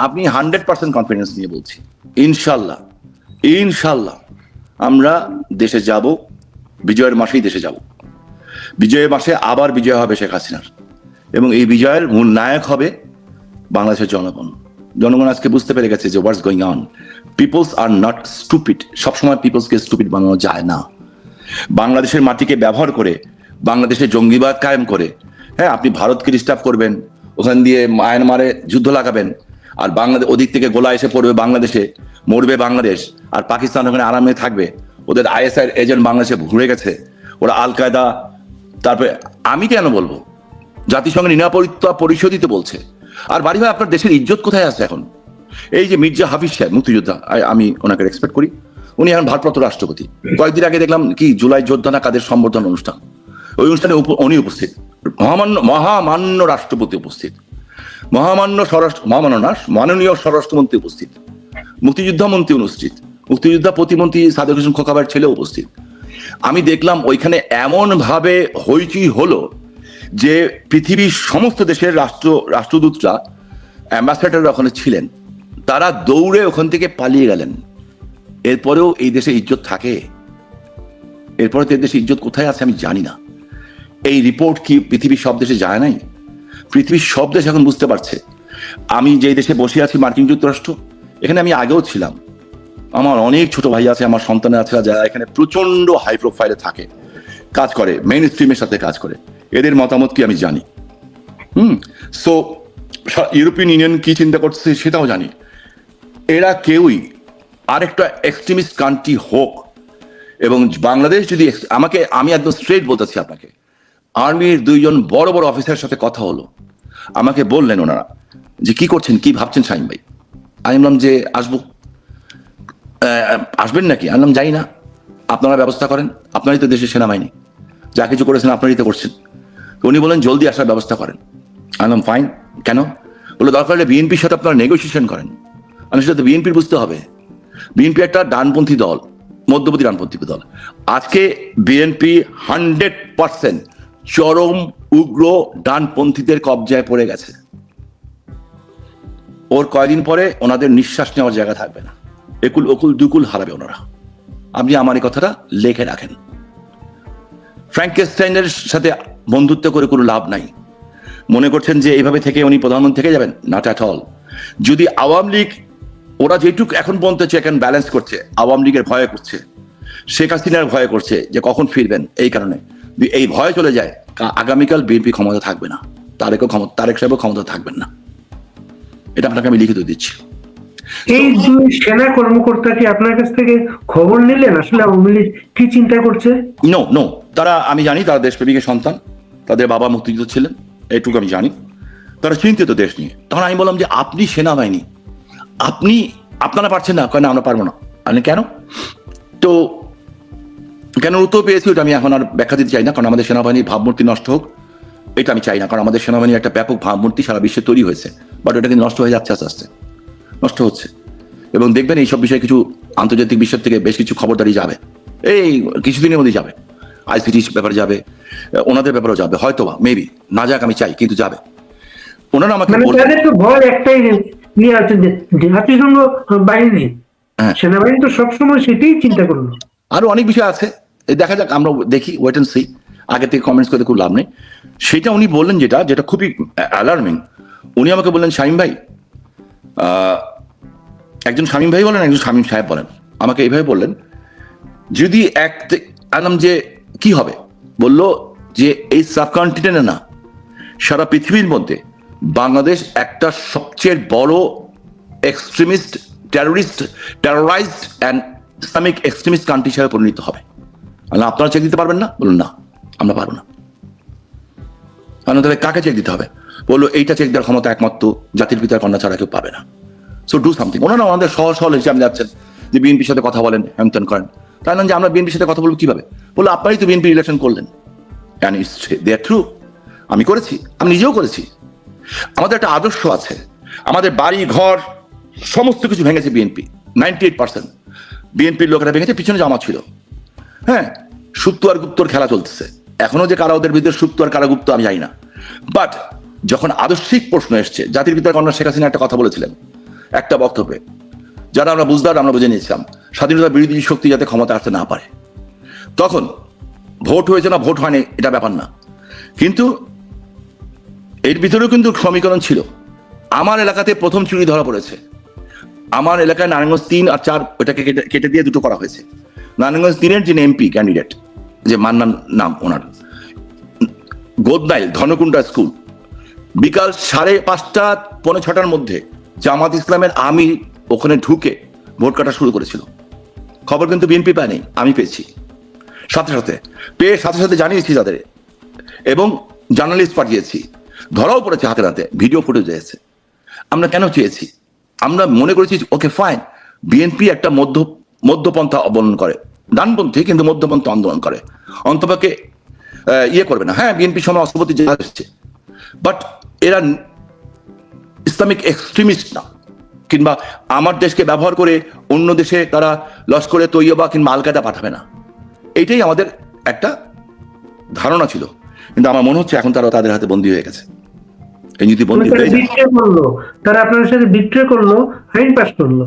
আপনি 100% কনফিডেন্স নিয়ে বলছি, ইনশাল্লাহ ইনশাল্লাহ আমরা দেশে যাব, বিজয়ের মাসেই দেশে যাব। বিজয়ের মাসে আবার বিজয় হবে শেখ হাসিনার, এবং এই বিজয়ের মূল নায়ক হবে বাংলাদেশের জনগণ। জনগণ আজকে বুঝতে পেরে গেছে যে what's going on. People's are not stupid. সবসময় পিপলসকে স্টুপিড বানানো যায় না। বাংলাদেশের মাটিকে ব্যবহার করে, বাংলাদেশে জঙ্গিবাদ কায়েম করে, হ্যাঁ, আপনি ভারতকে ডিস্টার্ব করবেন, ওখান দিয়ে মায়ানমারে যুদ্ধ লাগাবেন, আর বাংলাদেশ ওদিক থেকে গোলা এসে পড়বে বাংলাদেশে, মরবে বাংলাদেশ, আর পাকিস্তান ওখানে আরামে থাকবে। ওদের আইএসআই এজেন্ট বাংলাদেশে ঘুরে গেছে, ওরা আল কায়দা। তারপরে আমি কেন বলবো, জাতিসংঘের নিরাপত্তা পরিষদই তো বলছে। আর বাড়ি ভাই, আপনার দেশের ইজ্জত কোথায় আছে এখন? এই যে মির্জা হাফিজ সাহেব, মুক্তিযোদ্ধা, আমি ওনাকে রেসপেক্ট করি, উনি এখন ভারপ্রাপ্ত রাষ্ট্রপতি। কয়েকদিন আগে দেখলাম কি জুলাই যোদ্ধা না কাদের সম্বর্ধনা অনুষ্ঠান, ওই অনুষ্ঠানে উনি উপস্থিত, মহামান্য রাষ্ট্রপতি উপস্থিত, মাননীয় স্বরাষ্ট্রমন্ত্রী উপস্থিত, মুক্তিযোদ্ধা মন্ত্রী উপস্থিত, মুক্তিযোদ্ধা প্রতিমন্ত্রী সাদেক হোসেন খোকাবার ছেলে উপস্থিত। আমি দেখলাম ওইখানে এমন ভাবে হইচই হলো যে পৃথিবীর সমস্ত দেশের রাষ্ট্রদূতরা, অ্যাম্বাসেডাররা ওখানে ছিলেন, তারা দৌড়ে ওখান থেকে পালিয়ে গেলেন। এরপরেও এই দেশে ইজ্জত থাকে? এরপরে তো এই দেশে ইজ্জত কোথায় আছে আমি জানি না। এই রিপোর্ট কি পৃথিবীর সব দেশে যায় নাই? পৃথিবীর সব দেশ এখন বুঝতে পারছে। আমি যেই দেশে বসে আছি, মার্কিন যুক্তরাষ্ট্র, এখানে আমি আগেও ছিলাম, আমার অনেক ছোট ভাই আছে, আমার সন্তান আছে যারা এখানে প্রচন্ড হাই প্রোফাইলে থাকে, কাজ করে, মেইন স্ট্রিমের সাথে কাজ করে, এদের মতামত কি আমি জানি। সো ইউরোপিয়ান ইউনিয়ন কি চিন্তা করছে সেটাও জানি। এরা কেউই আরেকটা এক্সট্রিমিস্ট কান্ট্রি হোক, এবং বাংলাদেশ যদি আমি একদম স্ট্রেট বলতেছি আপনাকে, আর্মির 2 জন বড় বড় অফিসারের সাথে কথা হলো, আমাকে বললেন ওনারা যে কি করছেন, কি ভাবছেন শাহিন ভাই। আমি বললাম যে আসবেন নাকি? আমি বললাম যাই না, আপনারা ব্যবস্থা করেন, আপনারই তো দেশের সেনাবাহিনী, যা কিছু করেছেন আপনারই তো করছেন। তো উনি বলেন জলদি আসার ব্যবস্থা করেন। আমি বললাম ফাইন, কেন? বলে দরকার হলে বিএনপির সাথে আপনারা নেগোসিয়েশন করেন। আমি সেটা তো বিএনপির বুঝতে হবে। বিএনপি একটা ডানপন্থী দল, মধ্যপন্থী ডানপন্থী দল। আজকে বিএনপি 100% চরম উগ্র ডানপন্থীদের কবজায় পড়ে গেছে। ওর কয়দিন পরে ওনাদের নিঃশ্বাস নেওয়ার জায়গা থাকবে না, একুল ওকুল দুকুল হারাবে ওনারা। আপনি আমার এই কথাটা লেখে রাখেন। ফ্র্যাঙ্কেস্টাইনের সাথে বন্ধুত্ব করে কোনো লাভ নাই। মনে করছেন যে এইভাবে থেকে উনি প্রধানমন্ত্রী থেকে যাবেন? Not at all. যদি আওয়ামী লীগ, ওরা যেটুকু এখন পর্যন্ত চেক অ্যান্ড ব্যালেন্স করছে, আওয়ামী লীগের ভয়ে করছে, শেখ হাসিনার ভয়ে করছে যে কখন ফিরবেন, এই কারণে এই ভয় চলে যায়, আগামীকাল বিএনপি ক্ষমতা থাকবে না, তারেক সাহেবও ক্ষমতা থাকবেন না। এটা আপনাকে আমি লিখিত দিচ্ছি। এই দুই সেনা কর্মকর্তা কি আপনার কাছ থেকে খবর নিলেন আসলে আওয়ামী লীগ কি চিন্তা করছে? নো, তারা, আমি জানি তারা দেশপ্রেমিকের সন্তান, তাদের বাবা মুক্তিযুদ্ধ ছিলেন, এইটুকু আমি জানি। তারা চিন্তিত দেশ নিয়ে। তখন আমি বললাম যে আপনি সেনাবাহিনী, আপনারা পারছেন না? কেন আমরা পারবো না? আমি কেন? তো কেন উত্তর পেয়েছি ওটা আমি এখন আর ব্যাখ্যা দিতে চাই না, কারণ আমাদের সেনাবাহিনীর ভাবমূর্তি নষ্ট হোক এটা আমি চাই না, কারণ আমাদের সেনাবাহিনীর একটা ব্যাপক ভাবমূর্তি সারা বিশ্বে তৈরি হয়েছে, বাট ওটা কিন্তু নষ্ট হয়ে যাচ্ছে, আস্তে আস্তে নষ্ট হচ্ছে। এবং দেখবেন এইসব বিষয়ে কিছু আন্তর্জাতিক বিশ্বের থেকে বেশ কিছু খবরদারি যাবে, এই কিছুদিনের মধ্যেই যাবে। আইসিটি ব্যাপারে যাবে, ওনাদের ব্যাপারেও যাবে, হয়তোবা মেবি, না যাক আমি চাই, কিন্তু যাবে। ওনারা আমাকে ভয় একটাই নিয়ে আছে যে জাতিসংঘ বাহিনী, সেনাবাহিনী তো সবসময় সেটাই চিন্তা করলো। আরো অনেক বিষয় আছে, দেখা যাক, আমরা দেখি, ওয়েট এন্ড সি। আগে থেকে কমেন্টস করতে খুব লাভ নেই। সেটা উনি বললেন যেটা খুবই অ্যালার্মিং। উনি আমাকে বললেন শামীম ভাই, একজন শামীম ভাই বলেন, একজন শামীম সাহেব বলেন, আমাকে এইভাবে বললেন, যদি আলাম যে কি হবে, বলল যে এই সাবকন্টিনেন্টে না, সারা পৃথিবীর মধ্যে বাংলাদেশ একটা সবচেয়ে বড় extremist, terrorised and Islamic extremist country হিসাবে পরিণত হবে। আপনারা চেক দিতে পারবেন না? বলুন না, আমরা পারবো না। তাহলে কাকে চেক দিতে হবে? বললো এইটা চেক দেওয়ার ক্ষমতা একমাত্র জাতির পিতার কন্যা ছাড়া কেউ পাবে না। So do something. ওনারা আমাদের সহজ হিসাবে যাচ্ছেন যে বিএনপির সাথে কথা বলেন, হ্যামতেন করেন। তাই না যে আমরা বিএনপির সাথে কথা বলবো কিভাবে? বললো আপনারই তো বিএনপি ইলেকশন করলেন। দে আর ট্রু, আমি করেছি, আমি নিজেও করেছি। আমাদের একটা আদর্শ আছে, আমাদের বাড়ি ঘর সমস্ত কিছু ভেঙেছে বিএনপি। 98% বিএনপির লোকেরা ভেঙেছে, পিছনে জামাত ছিল। হ্যাঁ, সুপ্ত আর গুপ্তর খেলা চলতেছে এখনো, যে কারা ওদের ভিতরে সুপ্ত আর কারা গুপ্ত আমি জানি না। বাট যখন আদর্শিক প্রশ্ন এসছে, জাতির পিতার কন্যা শেখ হাসিনা একটা কথা বলেছিলেন, একটা বক্তব্যে, যারা আমরা বুঝদার আমরা বুঝে নিয়েছিলাম স্বাধীনতা বিরোধী শক্তি যাতে ক্ষমতা আসতে না পারে। তখন ভোট হয়েছে না ভোট হয়নি এটা ব্যাপার না, কিন্তু এর ভিতরেও কিন্তু সমীকরণ ছিল। আমার এলাকাতে প্রথম চুরি ধরা পড়েছে, আমার এলাকায় নারায়ণগঞ্জ 3 আর 4 ওটাকে কেটে দিয়ে 2 করা হয়েছে। নারায়ণগঞ্জ 3-এর যিনি এমপি ক্যান্ডিডেট, যে মান্নান নাম ওনার, গোদনাইল ধনকুন্ডা স্কুল, বিকাল 5:30 পৌনে 6টার মধ্যে জামাত ইসলামের আমি ওখানে ঢুকে ভোট কাটা শুরু করেছিল। খবর কিন্তু বিএনপি পায়নি, আমি পেয়েছি। সাথে সাথে জানিয়েছি তাদের, এবং জার্নালিস্ট পাঠিয়েছি, ধরাও পড়েছে হাতে হাতে, ভিডিও ফুটেজ এসেছে। আমরা কেন চেয়েছি? আমরা মনে করেছি ওকে ফাইন, বিএনপি একটা মধ্যপন্থা অবলম্বন করে, ডানপন্থী কিন্তু মধ্যপন্থা আন্দোলন করে, অন্তপক্ষে ইয়ে করবে না। হ্যাঁ, বিএনপির সময় অস্ত্রপতি জেলা এসেছে, বাট এরা ইসলামিক এক্সট্রিমিস্ট না, কিংবা আমার দেশকে ব্যবহার করে অন্য দেশে তারা লস্করে তৈয়বা কিংবা আল কায়দা পাঠাবে না। এইটাই আমাদের একটা ধারণা ছিল, কিন্তু আমার মনে হচ্ছে এখন তারা তাদের হাতে বন্দী হয়ে গেছে। এই নীতি বন্দী হয়ে গেছে, তারা আপনাদের সাথে বিট্রে করলো, আইন পাস করলো,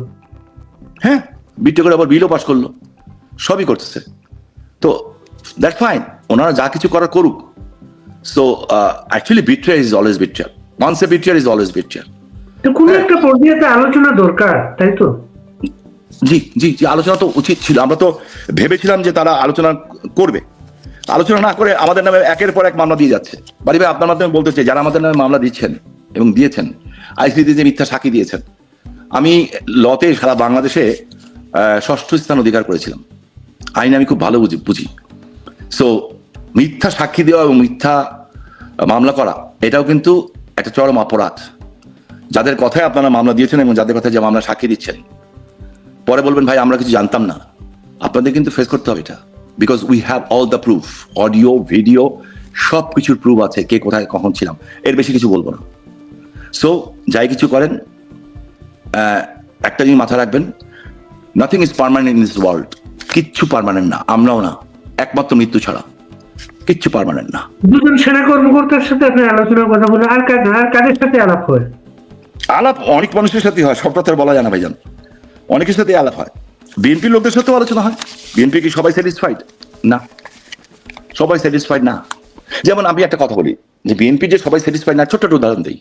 হ্যাঁ বিট্রে করে আবার বিলও পাস করলো, সবই করতেছে। তো দ্যাটস ফাইন, ওনারা যা কিছু করার করুক। So actually betray is always betray, once a betray is always betray. তো কোন একটা পর্যায়ে আলোচনা দরকার, তাই তো? জি জি জি, আলোচনা তো উচিত ছিল। আমরা তো ভেবেছিলাম যে তারা আলোচনা করবে, আলোচনা না করে আমাদের নামে একের পর এক মামলা দিয়ে যাচ্ছে। বাড়ি ভাই, আপনার মাধ্যমে বলতে চাই, যারা আমাদের নামে মামলা দিচ্ছেন এবং দিয়েছেন, আইসিসিতে যে মিথ্যা সাক্ষী দিয়েছেন, আমি লতে সারা বাংলাদেশে 6ষ্ঠ স্থান অধিকার করেছিলাম। আইন আমি খুব ভালো বুঝি। সো মিথ্যা সাক্ষী দেওয়া এবং মিথ্যা মামলা করা এটাও কিন্তু একটা চরম অপরাধ। যাদের কথায় আপনারা মামলা দিয়েছেন এবং যাদের কথায় যে মামলা সাক্ষী দিচ্ছেন, পরে বলবেন ভাই আমরা কিছু জানতাম না, আপনাদের কিন্তু ফেস করতে হবে এটা, because we have all the proof, audio video সব কিছুর প্রুফ আছে, কে কোথায় কখন ছিলাম। এর বেশি কিছু বলবো না। সো যাই কিছু করেন, একটা জিনিস মাথায় রাখবেন, nothing is permanent in this world. কিচ্ছু পার্মানেন্ট না, আমরাও না, একমাত্র মৃত্যু ছাড়া কিচ্ছু পার্মানেন্ট না। দুজন সেনা কর্মকর্তার সাথে আপনি আলোচনার কথা বলেন, আর কাদের সাথে আলাপ হয়? আলাপ অনেক মানুষের সাথে হয়, সবটা তো আর বলা যায় না ভাইজান, অনেকের সাথে আলাপ হয়। বিএনপির লোকদের সাথেও আলোচনা হয়। বিএনপি কি সবাই স্যাটিসফাইড? না, সবাই স্যাটিসফাইড না। যেমন আমি একটা কথা বলি, যে বিএনপি যে সবাই স্যাটিসফাইড না, ছোট্ট একটা উদাহরণ দিই।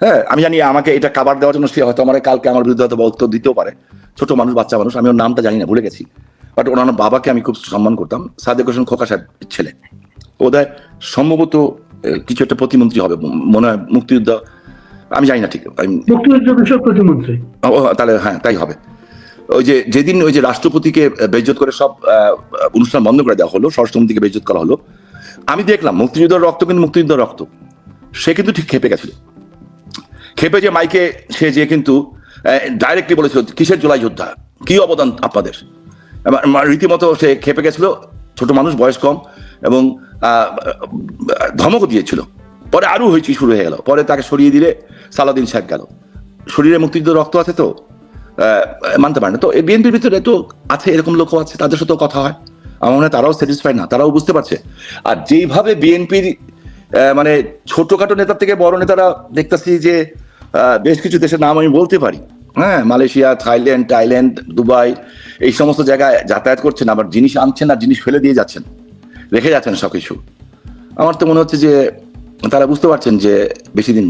হ্যাঁ, আমি জানি আমাকে এটা কাবার দেওয়ার জন্য সে হয়তো আমার কালকে আমার বিরুদ্ধে হয়তো উত্তর দিতেও পারে। ছোট মানুষ, বাচ্চা মানুষ, আমি ওর নামটা জানি না, ভুলে গেছি। বাট ওনার বাবাকে আমি খুব সম্মান করতাম, সাদেক হোসেন খোকা সাহেব ছেলে। ওদের সম্ভবত কিছু একটা প্রতিমন্ত্রী হবে মনে হয়, মুক্তিযুদ্ধ, আমি জানি না ঠিক, মুক্তিযুদ্ধ বিষয়ক প্রতিমন্ত্রী। তাহলে হ্যাঁ তাই হবে। ওই যে যেদিন ওই যে রাষ্ট্রপতিকে বেইজ্জত করে সব অনুষ্ঠান বন্ধ করে দেওয়া হলো, স্বরাষ্ট্রমন্ত্রীকে বেইজ্জত করা হলো, আমি দেখলাম মুক্তিযুদ্ধের রক্ত কিন্তু মুক্তিযুদ্ধের রক্ত। সে কিন্তু ঠিক খেপে গেছিল, খেপে যে মাইকে সে যে কিন্তু ডাইরেক্টলি বলেছিল কিসের জুলাই যোদ্ধা, কি অবদান আপনাদের, রীতিমতো সে খেপে গেছিল। ছোট মানুষ, বয়স কম, এবং ধমকও দিয়েছিল। পরে আরো হয়েছি শুরু হয়ে গেল, পরে তাকে সরিয়ে দিলে সালাউদ্দিন সাহেব গেল। শরীরে মুক্তিযুদ্ধের রক্ত আছে তো মানতে পারে না। তো এই বিএনপির ভিতরে তো আছে, এরকম লোকও আছে, তাদের সাথেও কথা হয়। আমার মনে হয় তারাও স্যাটিসফাইড না, তারাও বুঝতে পারছে। আর যেইভাবে বিএনপির মানে ছোটখাটো নেতার থেকে বড় নেতারা দেখতেছি যে বেশ কিছু দেশের নাম আমি বলতে পারি, হ্যাঁ, মালয়েশিয়া, থাইল্যান্ড, দুবাই, এই সমস্ত জায়গায় যাতায়াত করছেন, আবার জিনিস আনছেন আর জিনিস ফেলে দিয়ে যাচ্ছেন, রেখে যাচ্ছেন সবকিছু। আমার তো মনে হচ্ছে যে তারা বুঝতে পারছেন যে বেশি দিন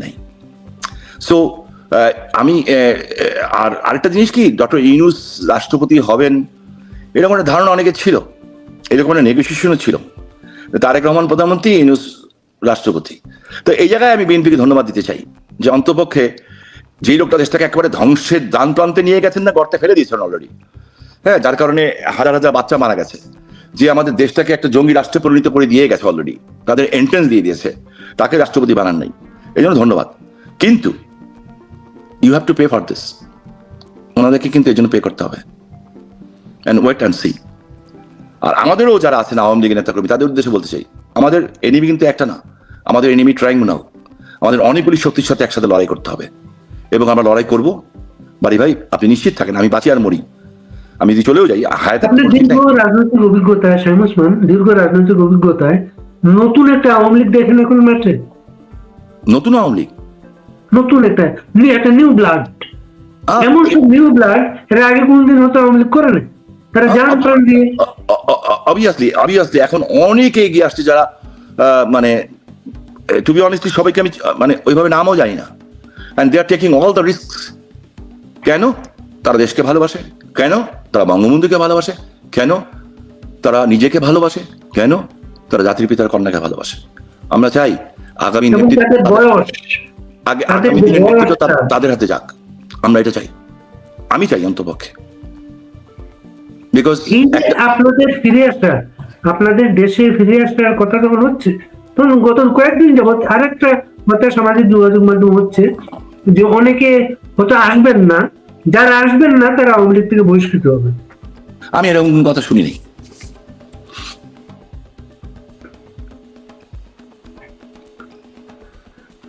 নাই। সো আমি আর আরেকটা জিনিস কি, ডক্টর ইউনূস রাষ্ট্রপতি হবেন এরকম একটা ধারণা অনেকের ছিল, এরকম একটা নেগোসিয়েশনও ছিল। তারেক রহমান প্রধানমন্ত্রী, ইউনূস রাষ্ট্রপতি। তো এই জায়গায় আমি বিএনপিকে ধন্যবাদ দিতে চাই, যে অন্তপক্ষে যেই লোকটা দেশটাকে একেবারে ধ্বংসের দ্বার প্রান্তে নিয়ে গেছেন না, গর্তে ফেলে দিয়েছেন অলরেডি, হ্যাঁ, যার কারণে হাজার হাজার বাচ্চা মারা গেছে, যে আমাদের দেশটাকে একটা জঙ্গি রাষ্ট্রে পরিণত করে দিয়ে গেছে অলরেডি, তাদের এন্ট্রেন্স দিয়ে দিয়েছে, তাকে রাষ্ট্রপতি বানান নাই, এই জন্য ধন্যবাদ। কিন্তু you have to pay for this, ওনাদেরকে কিন্তু এই জন্য পে করতে হবে। And wait and see. আর আমাদেরও যারা আছেন আওয়ামী লীগের নেতা কর্মী, তাদের উদ্দেশ্যে বলতে চাই, আমাদের এনিমি কিন্তু একটা না, আমাদের এনিমি ট্রাইঙ্গুলার। আমাদের অনেকগুলি শক্তির সাথে একসাথে লড়াই করতে হবে, এবং আমরা লড়াই করব। বাড়ি ভাই, আপনি নিশ্চিত থাকেন, আমি বাঁচি আর মরি, আমি যদি চলেও যাই, দীর্ঘ রাজনৈতিক অভিজ্ঞতায়, শামীম ওসমান, দীর্ঘ রাজনৈতিক অভিজ্ঞতায় নতুন একটা আওয়ামী লীগ দেখেন এখন মাঠে? নতুন আওয়ামী লীগ নতুন একটা নিউ ব্লাড, এমন সব নিউ ব্লাড এরা আগে কোনদিন হতো আওয়ামী লীগ করে না, তারা জান প্রাণ দিয়ে। অবভিয়াসলি এখন অনেকে এগিয়ে আসছে যারা মানে টু বি অনেস্টলি সবাইকে আমি মানে ওইভাবে নামও জানি না, and they are taking all the risk. কেন? তারা দেশকে ভালোবাসে। কেন? তারা বঙ্গবন্ধুকে ভালোবাসে। কেন? তারা নিজেকে ভালোবাসে। কেন? তারা জাতির পিতার কন্যাকে ভালোবাসে। আমরা চাই আগামী নেতৃত্ব তাদের হাতে যাক, আমরা এটা চাই, আমি চাই অন্তপক্ষে। বিকজ আপনাদের ফিরে আসা, আপনাদের দেশে ফিরে আসার কথা যখন হচ্ছে, তখন গত কয়েকদিন যাবৎ আরেকটা কথা সামাজিক যোগাযোগ মাধ্যম হচ্ছে যে অনেকে হয়তো আসবেন না, যারা আসবেন না তারা আওয়ামী লীগ থেকে বহিষ্কৃত হবে। আমি এরকম কথা শুনিনি।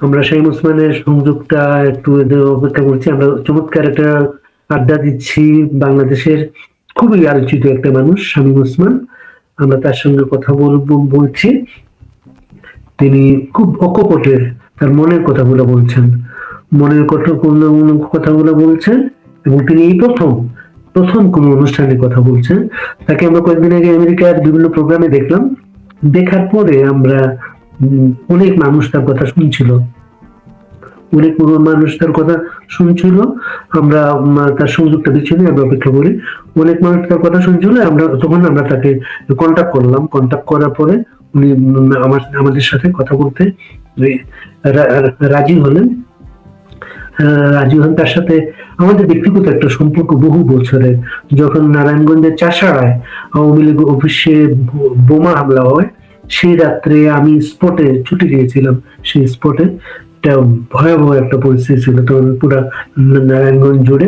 আমরা শামীম ওসমানের সংযোগটা একটু অপেক্ষা করছি। আমরা চমৎকার একটা আড্ডা দিচ্ছি, বাংলাদেশের খুবই আলোচিত একটা মানুষ শামীম ওসমান, আমরা তার সঙ্গে কথা বলছি। তিনি খুব অকপটে তার মনের কথাগুলো বলছেন, মনের কথাগুলো বলছেন, এবং তিনি এই প্রথম কোন অনুষ্ঠানে কথা বলছেন। তাকে আমরা কয়েকদিন আগে আমেরিকার বিভিন্ন প্রোগ্রামে দেখলাম, দেখার পরে আমরা অনেক মানুষ তার কথা শুনছিল, আমরা তার সংযোগটা দিচ্ছি, আমরা অপেক্ষা করি। অনেক মানুষ তার কথা শুনছিল, আমরা তাকে কন্ট্যাক্ট করলাম। কন্ট্যাক্ট করার পরে উনি আমাদের সাথে কথা বলতে রাজি হলেন। তার সাথে আমাদের ব্যক্তিগত একটা সম্পর্ক বহু বছরের। যখন নারায়ণগঞ্জের চাষাড়ায় আওয়ামী লীগ অফিসে বোমা হামলা হয়, সেই রাত্রে আমি স্পটে ছুটি দিয়েছিলাম। সেই স্পটে একটা ভয়াবহ একটা পরিস্থিতি ছিল তখন পুরা নারায়ণগঞ্জ জুড়ে।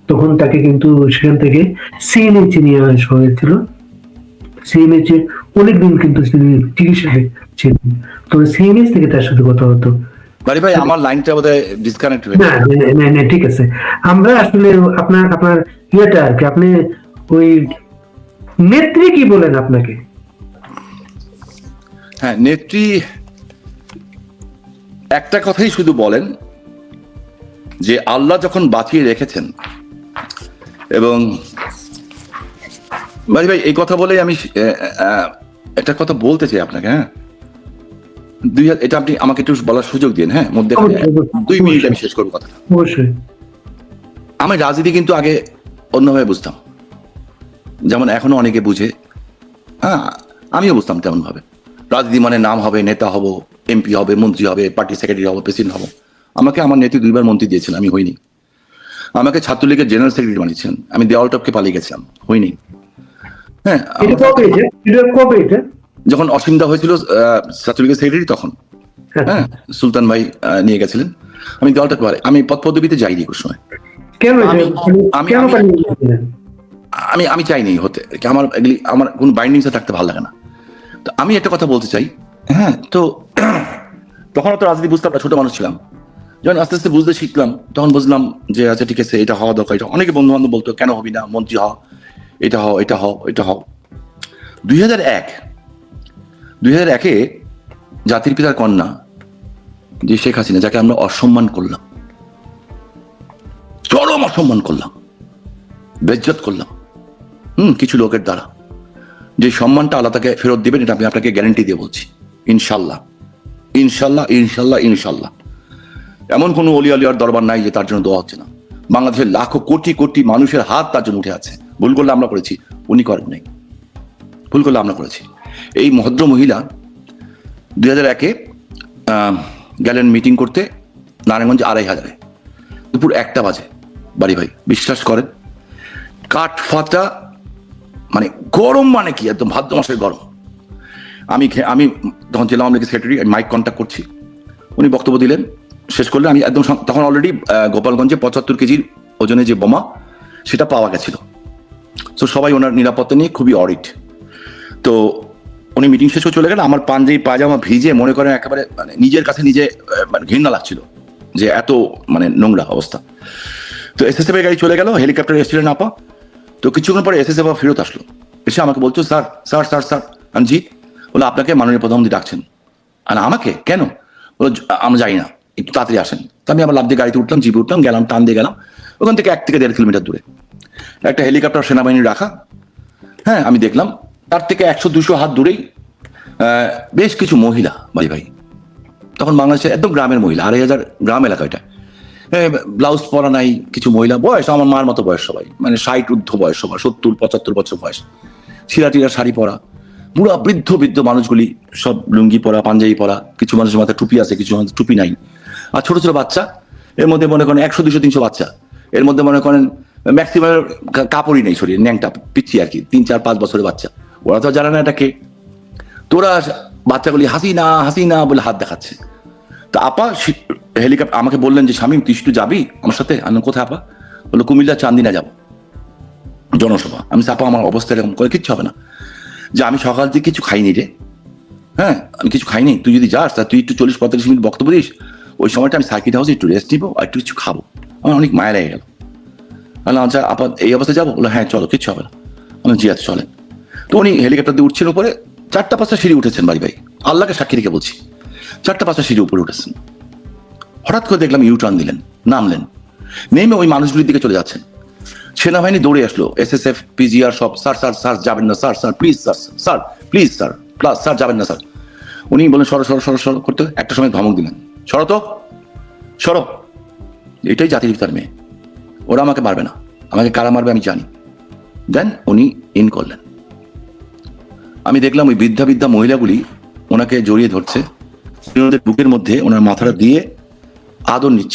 তখন তাকে কিন্তু সেখান থেকে সিএনএইচে নিয়ে আসা হয়েছিল। সিএনএইচে অনেকদিন কিন্তু তিনি চিকিৎসাতে ছিলেন, তো সিএনএইচ থেকে তার সাথে কথা হতো। ভাই আমার লাইনটা বোধহয় ডিসকানেক্ট হয়ে গেছে। না ঠিক আছে, আমরা আসলে আপনার ইয়েটা আর কি, আপনি ওই নেত্রী কি বলেন আপনাকে? হ্যাঁ, নেত্রী একটা কথাই শুধু বলেন যে আল্লাহ যখন বাঁচিয়ে রেখেছেন, এবং ভাই এই কথা বলে আমি একটা কথা বলতে চাই আপনাকে। হ্যাঁ, এটা আপনি আমাকে একটু বলার সুযোগ দিন। হ্যাঁ, মধ্যে 2 মিনিট আমি শেষ করবো কথা। অবশ্যই। আমি রাজনীতি কিন্তু আগে অন্যভাবে বুঝতাম, যেমন এখনো অনেকে বুঝে। হ্যাঁ, আমিও বুঝতাম তেমন ভাবে। রাজনীতি মানে নাম হবে, নেতা হব, এমপি হবে, মন্ত্রী হবে, পার্টি সেক্রেটারি হবো, প্রেসিডেন্ট হবো। আমাকে আমার নেত্রী 2 বার মন্ত্রী দিয়েছেন, আমি হইনি। আমাকে ছাত্রলীগের জেনারেল সেক্রেটারি বানিয়েছেন, আমি দেওয়াল টপকে পালিয়ে গেছিলাম, হইনি। হ্যাঁ, যখন অসীমদা হয়েছিল ছাত্রলীগের সেক্রেটারি, তখন হ্যাঁ সুলতান ভাই নিয়ে গেছিলেন, আমি দেওয়াল টপকে আমি পদ পদবিতে যাইনি কোনো সময়। আমি চাইনি হতে, আমার কোন বাইন্ডিংসে থাকতে ভালো লাগে না। তো আমি একটা কথা বলতে চাই। হ্যাঁ, তো তখন তো রাজনীতি বুঝতাম না, ছোট মানুষ ছিলাম। যখন আস্তে আস্তে বুঝতে শিখলাম, তখন বুঝলাম যে আচ্ছা ঠিক আছে, এটা হওয়া দরকার। এটা অনেকে বন্ধু বান্ধব বলতো, কেন হবি না, মন্ত্রী হও, এটা হও, এটা হও, এটা হও। 2001-এ জাতির পিতার কন্যা যে শেখ হাসিনা, যাকে আমরা অসম্মান করলাম, চরম অসম্মান করলাম, বেজ্জত করলাম কিছু লোকের দ্বারা, যে সম্মানটা আল্লাহ তাকে ফেরত দিবেন, এটা আমি আপনাকে গ্যারান্টি দিয়ে বলছি। ইনশাল্লাহ, ইনশাল্লাহ, ইনশাল্লাহ, ইনশাল্লাহ। এমন কোনো অলি আলিয়ার দরবার নাই যে তার জন্য দোয়া হচ্ছে না। বাংলাদেশের লাখো কোটি কোটি মানুষের হাত তার জন্য উঠে আছে। ভুল করলে আমরা করেছি, উনি করেন নাই। ভুল করলে আমরা করেছি। এই ভদ্র মহিলা 2001-এ গেলেন মিটিং করতে নারায়ণগঞ্জে 2,500-এ, দুপুর 1টা বাজে। বাড়ি ভাই, বিশ্বাস করেন, কাঠ ফাটা, মানে গরম, মানে কি একদম ভাদ্র মাসের গরম। আমি তখন ছিলাম আওয়ামী লীগের সেক্রেটারি, মাইক কন্ট্যাক্ট করছি, উনি বক্তব্য দিলেন, শেষ করলেন। আমি একদম তখন অলরেডি গোপালগঞ্জে 75 কেজির ওজনে যে বোমা, সেটা পাওয়া গেছিল। তো সবাই ওনার নিরাপত্তা নিয়ে খুবই অডিট। তো উনি মিটিং শেষ করে চলে গেলেন। আমার পাঞ্জাবি পায়জামা ভিজে, মনে করেন একেবারে মানে নিজের কাছে নিজে মানে ঘৃণা লাগছিল যে এত মানে নোংরা অবস্থা। তো এসএসএফ এর গাড়ি চলে গেল, হেলিকপ্টার এসেছিলেন আপা। তো কিছুক্ষণ পরে এসএসএফ ফেরত আসলো, এসে আমাকে বলছো, স্যার স্যার স্যার স্যার। আমি জি। বলে আপনাকে মাননীয় প্রধানমন্ত্রী ডাকছেন। আর আমাকে কেন? বলো আমরা যাই না। একটু তাড়াতাড়ি আসেন। তো আমি আবার লাফ দিয়ে গাড়িতে উঠলাম, জিপে উঠলাম, গেলাম, টান দিয়ে গেলাম। ওখান থেকে 1 থেকে 1.5 কিলোমিটার দূরে একটা হেলিকপ্টার সেনাবাহিনী রাখা। হ্যাঁ, আমি দেখলাম তার থেকে 100-200 হাত দূরেই বেশ কিছু মহিলা, ভাই তখন বাংলাদেশের একদম গ্রামের মহিলা, 2,500 গ্রাম এলাকা এটা। ব্লাউজ পরা নাই, কিছু মহিলা, বয়স আমার মার মতো বয়স, সবাই মানে 60 ঊর্ধ্ব বয়স, সবার 70-75 বছর বয়স, ছিঁড়া শাড়ি পরা, বুড়া বৃদ্ধ মানুষগুলি সব লুঙ্গি পরা, পাঞ্জাবি পরা, কিছু মানুষের মাথায় টুপি আছে, কিছু মানুষের টুপি নাই। আর ছোট ছোট বাচ্চা, এর মধ্যে মনে করেন 100-200-300 বাচ্চা, এর মধ্যে মনে করেন ম্যাক্সিমাম কাপড়ই নেই শরীরে, ন্যাংটা পিচ্ছি আর কি, 3-4-5 বছরের বাচ্চা। ওরা তো জানে না এটা কে। তোরা বাচ্চাগুলি হাসিনা বলে হাত দেখাচ্ছে। তা আপা হেলিকপ্টার আমাকে বললেন যে শামীম তুই একটু যাবি আমার সাথে। আমি কোথায় আপা? বললো কুমিল্লা চান্দিনা যাবো জনসভা। আমি আপা আমার অবস্থা এরকম করে, কিচ্ছু হবে না। যে আমি সকাল থেকে কিছু খাইনি রে, হ্যাঁ আমি কিছু খাইনি, তুই যদি যাস তা তুই একটু 40-45 মিনিট বক্তব্য দিস, ওই সময়টা আমি সার্কিট হাউসে একটু রেস্ট নিবো আর একটু কিছু খাবো। আমার অনেক মায়া লেগে গেল। বললাম আচ্ছা আপা এই অবস্থায় যাবো? বললো হ্যাঁ চলো, কিচ্ছু হবে না। বললাম জি আচ্ছা চলেন। তো উনি হেলিকপ্টার দিয়ে উঠছেন উপরে, 4টা-5টা সিঁড়ি উঠেছেন, ভাই আল্লাহকে সাক্ষী রেখে বলছি, 4টা-5টা সিঁড়ি উপরে উঠেছেন। হঠাৎ করে দেখলাম ইউটার্ন দিলেন, নামলেন, নেমে ওই মানুষগুলির দিকে চলে যাচ্ছেন। সেনাবাহিনী দৌড়ে আসলো, SSF PGR সব, স্যার যাবেন না স্যার প্লিজ স্যার যাবেন না স্যার। উনি বলেন সরো করতে, একটা সময় ধমক দিলেন, সরো। এটাই জাতির পিতার মেয়ে, ওরা আমাকে মারবে না, আমাকে কারা মারবে আমি জানি। দেন উনি ইন করলেন। আমি দেখলাম ওই বৃদ্ধা মহিলাগুলি ওনাকে জড়িয়ে ধরছে, ওনাদের বুকের মধ্যে ওনার মাথাটা দিয়ে আদর নিচ্ছে।